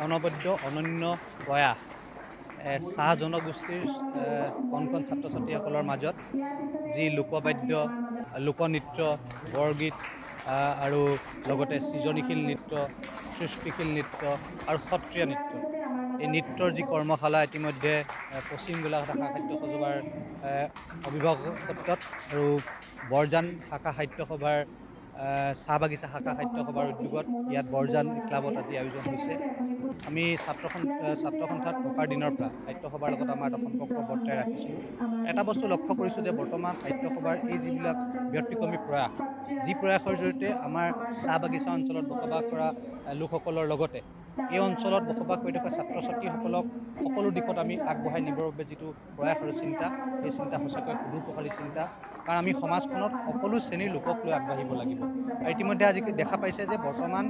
অনবদ্য অনন্য প্ৰয়াস চাহ জনগোষ্ঠীৰ কণ কণ ছাত্ৰ ছাত্ৰীসকলৰ মাজত যি লোকবাদ্য লোকনৃত্য বৰগীত আৰু লগতে সৃজনীশীল নৃত্য সৃষ্টিশীল নৃত্য আৰু সত্ৰীয়া নৃত্য এই নৃত্যৰ যি কৰ্মশালা ইতিমধ্যে পশ্চিম গোলাঘাট শাখা সাহিত্য সভাৰ অভিভাৱকত্বত আৰু বৰজান শাখা সাহিত্য সভাৰ চাহ বাগিচা শাখা সাহিত্য সভাৰ উদ্যোগত ইয়াত বৰজান ক্লাবত আজি আয়োজন হৈছে। আমি ছাত্ৰ সন্থাত থকাৰ দিনৰ পৰা সাহিত্য সভাৰ লগত আমাৰ এটা সম্পৰ্ক বৰ্তাই ৰাখিছিলোঁ। এটা বস্তু লক্ষ্য কৰিছোঁ যে বৰ্তমান সাহিত্য সভাৰ এই যিবিলাক ব্যতিক্ৰমী প্ৰয়াস, যি প্ৰয়াসৰ জৰিয়তে আমাৰ চাহ বাগিচা অঞ্চলত বসবাস কৰা লোকসকলৰ লগতে এই অঞ্চলত বসবাস কৰি থকা ছাত্ৰ ছাত্ৰীসকলক সকলো দিশত আমি আগবঢ়াই নিবৰ বাবে যিটো প্ৰয়াস আৰু চিন্তা, এই চিন্তা সঁচাকৈ সুদূৰপ্ৰসাৰী চিন্তা। কাৰণ আমি সমাজখনত সকলো শ্ৰেণীৰ লোকক লৈ আগবাঢ়িব লাগিব। আৰু ইতিমধ্যে আজি দেখা পাইছে যে বৰ্তমান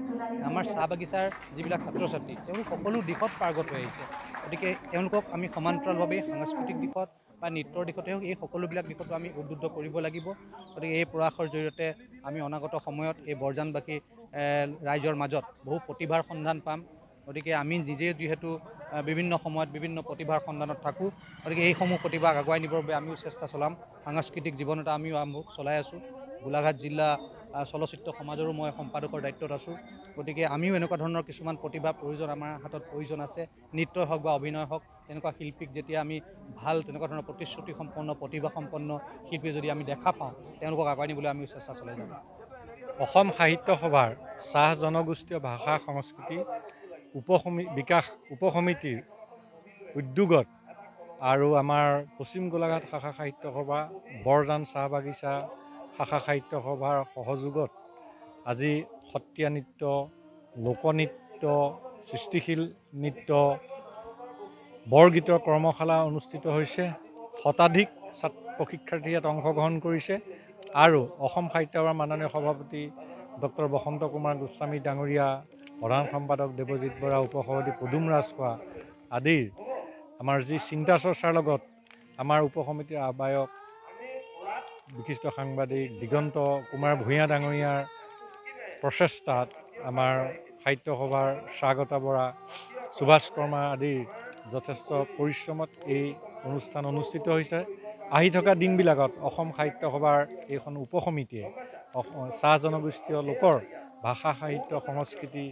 আমাৰ চাহ বাগিচাৰ যিবিলাক ছাত্ৰ ছাত্ৰী তেওঁলোক সকলো দিশত পাৰ্গত হৈ আহিছে। গতিকে তেওঁলোকক আমি সমান্তৰালভাৱে সাংস্কৃতিক দিশত বা নৃত্যৰ দিশতে হওক এই সকলোবিলাক দিশতো আমি উদ্বুদ্ধ কৰিব লাগিব। গতিকে এই প্ৰয়াসৰ জৰিয়তে আমি অনাগত সময়ত এই বৰজানবাসী ৰাইজৰ মাজত বহু প্ৰতিভাৰ সন্ধান পাম। গতিকে আমি নিজে যিহেতু বিভিন্ন সময়ত বিভিন্ন প্ৰতিভাৰ সন্ধানত থাকোঁ, গতিকে এইসমূহ প্ৰতিভাক আগুৱাই নিবৰ বাবে আমিও চেষ্টা চলাম। সাংস্কৃতিক জীৱন এটা আমিও চলাই আছোঁ। গোলাঘাট জিলা চলচ্চিত্ৰ সমাজৰো মই সম্পাদকৰ দায়িত্বত আছোঁ। গতিকে আমিও এনেকুৱা ধৰণৰ কিছুমান প্ৰতিভা আমাৰ হাতত প্ৰয়োজন আছে। নৃত্যই হওক বা অভিনয় হওক, তেনেকুৱা শিল্পীক যেতিয়া আমি ভাল তেনেকুৱা ধৰণৰ প্ৰতিশ্ৰুতি সম্পন্ন প্ৰতিভা সম্পন্ন শিল্পী যদি আমি দেখা পাওঁ, তেওঁলোকক আগুৱাই নিবলৈ আমিও চেষ্টা চলাই যাম। অসম সাহিত্য সভাৰ চাহ জনগোষ্ঠীয় ভাষা সংস্কৃতি বিকাশ উপসমিতিৰ উদ্যোগত আৰু আমাৰ পশ্চিম গোলাঘাট শাখা সাহিত্য সভা বৰজান চাহ বাগিচা শাখা সাহিত্য সভাৰ সহযোগত আজি সত্ৰীয়া নৃত্য, লোকনৃত্য, সৃষ্টিশীল নৃত্য, বৰগীতৰ কৰ্মশালা অনুষ্ঠিত হৈছে। শতাধিক প্ৰশিক্ষাৰ্থী ইয়াত অংশগ্ৰহণ কৰিছে আৰু অসম সাহিত্য সভাৰ মাননীয় সভাপতি ডক্টৰ বসন্ত কুমাৰ গোস্বামী ডাঙৰীয়া, প্ৰধান সম্পাদক দেৱজিৎ বৰা, উপসভাপতি পদুম ৰাজখোৱা আদিৰ আমাৰ যি চিন্তা চৰ্চাৰ লগত আমাৰ উপসমিতিৰ আহ্বায়ক বিশিষ্ট সাংবাদিক দিগন্ত কুমাৰ ভূঞা ডাঙৰীয়াৰ প্ৰচেষ্টাত আমাৰ সাহিত্য সভাৰ স্বাগতা বৰা, সুভাষ কৰ্মা আদিৰ যথেষ্ট পৰিশ্ৰমত এই অনুষ্ঠান অনুষ্ঠিত হৈছে। আহি থকা দিনবিলাকত অসম সাহিত্য সভাৰ এইখন উপসমিতিয়ে চাহ জনগোষ্ঠীয় লোকৰ ভাষা সাহিত্য সংস্কৃতি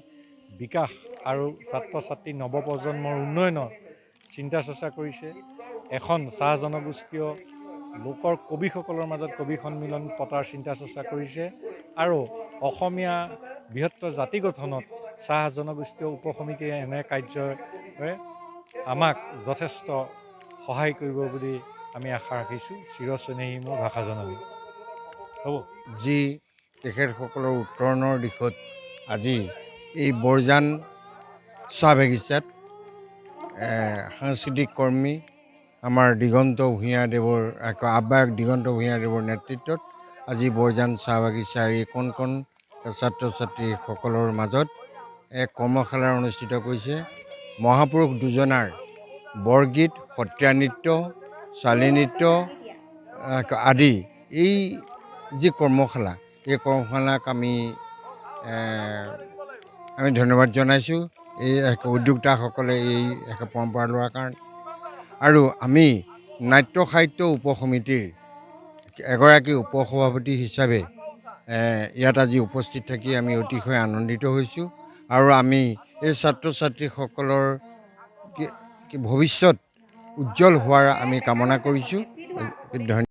বিকাশ আৰু ছাত্ৰ ছাত্ৰী নৱপ্ৰজন্মৰ উন্নয়নৰ চিন্তা চৰ্চা কৰিছে। এখন চাহ জনগোষ্ঠীয় লোকৰ কবিসকলৰ মাজত কবি সন্মিলন পতাৰ চিন্তা চৰ্চা কৰিছে আৰু অসমীয়া বৃহত্তৰ জাতি গঠনত চাহ জনগোষ্ঠীয় উপসমিতিয়ে এনে কাৰ্যৰে আমাক যথেষ্ট সহায় কৰিব বুলি আমি আশা ৰাখিছোঁ। চিৰস্নেহী মোৰ ভাষা জননী। হ'ব। যি তেখেতসকলৰ উত্তৰণৰ দিশত আজি এই বৰজান চাহ বাগিচাত সাংস্কৃতিক কৰ্মী আমাৰ দিগন্ত ভূঞাদেৱৰ আহ্বায়ক দিগন্ত ভূঞাদেৱৰ নেতৃত্বত আজি বৰজান চাহ বাগিচাৰ এই কণ কণ ছাত্ৰ ছাত্ৰীসকলৰ মাজত এক কৰ্মশালা অনুষ্ঠিত কৰিছে। মহাপুৰুষ দুজনাৰ বৰগীত, সত্ৰীয়া নৃত্য, চালি নৃত্য আদি এই যি কৰ্মশালা, এই কৰ্মশালাক আমি ধন্যবাদ জনাইছোঁ এই উদ্যোক্তাসকলে এই পৰম্পৰা লোৱাৰ কাৰণে। আৰু আমি নাট্য সাহিত্য উপসমিতিৰ এগৰাকী উপসভাপতি হিচাপে ইয়াত আজি উপস্থিত থাকি আমি অতিশয় আনন্দিত হৈছোঁ। আৰু আমি এই ছাত্ৰ ছাত্ৰীসকলৰ ভৱিষ্যত উজ্জ্বল হোৱাৰ আমি কামনা কৰিছোঁ।